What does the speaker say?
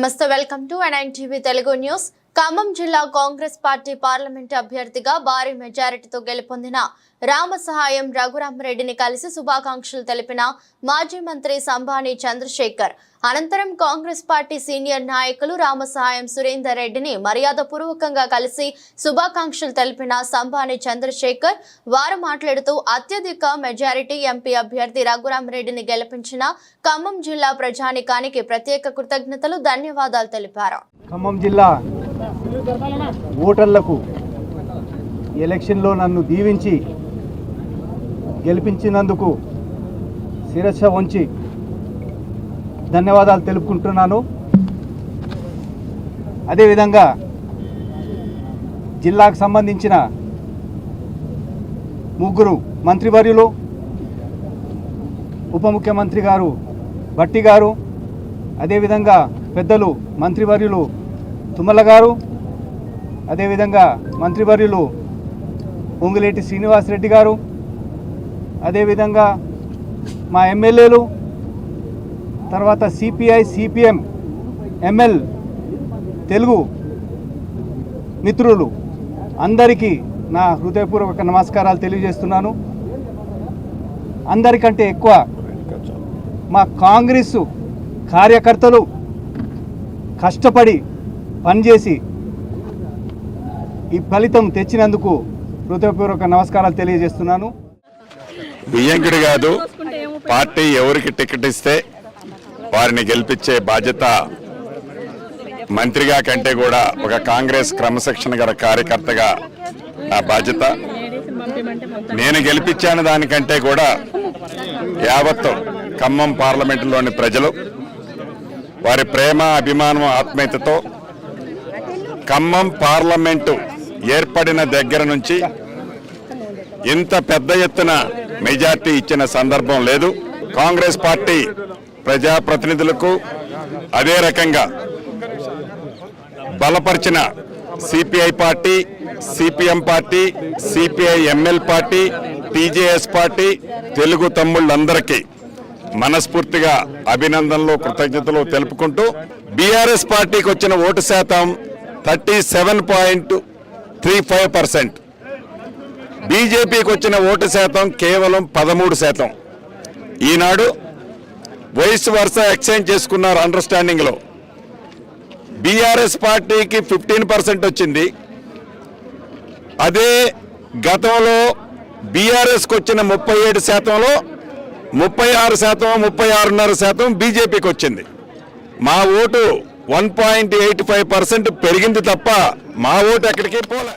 నమస్తే, welcome to NNTV Telugu news. Khammam జిల్లా Congress party parliament అభ్యర్థిగా భారీ మెజారిటీతో గెలుపొందిన రామసహాయం రఘురామరెడ్డిని కలిసి శుభాకాంక్షలు తెలిపిన మాజీ మంత్రి సంబాని చంద్రశేఖర్. అనంతరం కాంగ్రెస్ పార్టీ సీనియర్ నాయకులు రామసహాయం సురేందర్ రెడ్డిని మర్యాదపూర్వకంగా కలిసి శుభాకాంక్షలు తెలిపిన సంబాని చంద్రశేఖర్ వారు మాట్లాడుతూ అత్యధిక మెజారిటీ ఎంపీ అభ్యర్థి రఘురామరెడ్డిని గెలిపించిన ఖమ్మం జిల్లా ప్రజానికానికి ప్రత్యేక కృతజ్ఞతలు, ధన్యవాదాలు తెలిపారు. ఖమ్మం జిల్లా ఓటర్లకు ఎలక్షన్లో నన్ను దీవించి గెలిపించినందుకు శిరస్సు వంచి ధన్యవాదాలు తెలుపుకుంటున్నాను. అదేవిధంగా జిల్లాకు సంబంధించిన ముగ్గురు మంత్రివర్యులు, ఉప ముఖ్యమంత్రి గారు భట్టి గారు, అదేవిధంగా పెద్దలు మంత్రివర్యులు తుమ్మల గారు, అదేవిధంగా మంత్రివర్యులు పొంగులేటి శ్రీనివాసరెడ్డి గారు, అదేవిధంగా మా ఎమ్మెల్యేలు, తర్వాత సిపిఐ సిపిఎం ఎంఎల్ తెలుగు మిత్రులు అందరికీ నా హృదయపూర్వక నమస్కారాలు తెలియజేస్తున్నాను. అందరికంటే ఎక్కువ మా కాంగ్రెస్ కార్యకర్తలు కష్టపడి పనిచేసి ఈ ఫలితం తెచ్చినందుకు హృదయపూర్వక నమస్కారాలు తెలియజేస్తున్నాను. బియ్యంకుడి కాదు, పార్టీ ఎవరికి టికెట్ ఇస్తే వారిని గెలిపించే బాధ్యత మంత్రిగా కంటే కూడా ఒక కాంగ్రెస్ క్రమశిక్షణ గల కార్యకర్తగా నా బాధ్యత. నేను గెలిపించాను దానికంటే కూడా యావత్తు ఖమ్మం పార్లమెంటులోని ప్రజలు వారి ప్రేమ, అభిమానం, ఆత్మీయతతో ఖమ్మం పార్లమెంటు ఏర్పడిన దగ్గర నుంచి ఇంత పెద్ద ఎత్తున మెజార్టీ ఇచ్చిన సందర్భం లేదు. కాంగ్రెస్ పార్టీ ప్రజాప్రతినిధులకు అదే రకంగా బలపరిచిన CPI party, CPM party, CPI ML party, TJS party Telugu తమ్ముళ్ళందరికీ మనస్ఫూర్తిగా అభినందనలు, కృతజ్ఞతలు తెలుపుకుంటూ బీఆర్ఎస్ పార్టీకి వచ్చిన ఓటు శాతం 37.35%, బీజేపీకి వచ్చిన ఓటు శాతం కేవలం 13%. ఈనాడు వయసు వరుస ఎక్స్చేంజ్ చేసుకున్నారు అండర్స్టాండింగ్లో. బీఆర్ఎస్ పార్టీకి 15% వచ్చింది. అదే గతంలో బీఆర్ఎస్కి వచ్చిన 37%లో 36%, 36.5% బీజేపీకి వచ్చింది. మా ఓటు 1.85% పెరిగింది తప్ప మా ఓటు ఎక్కడికి పోలే.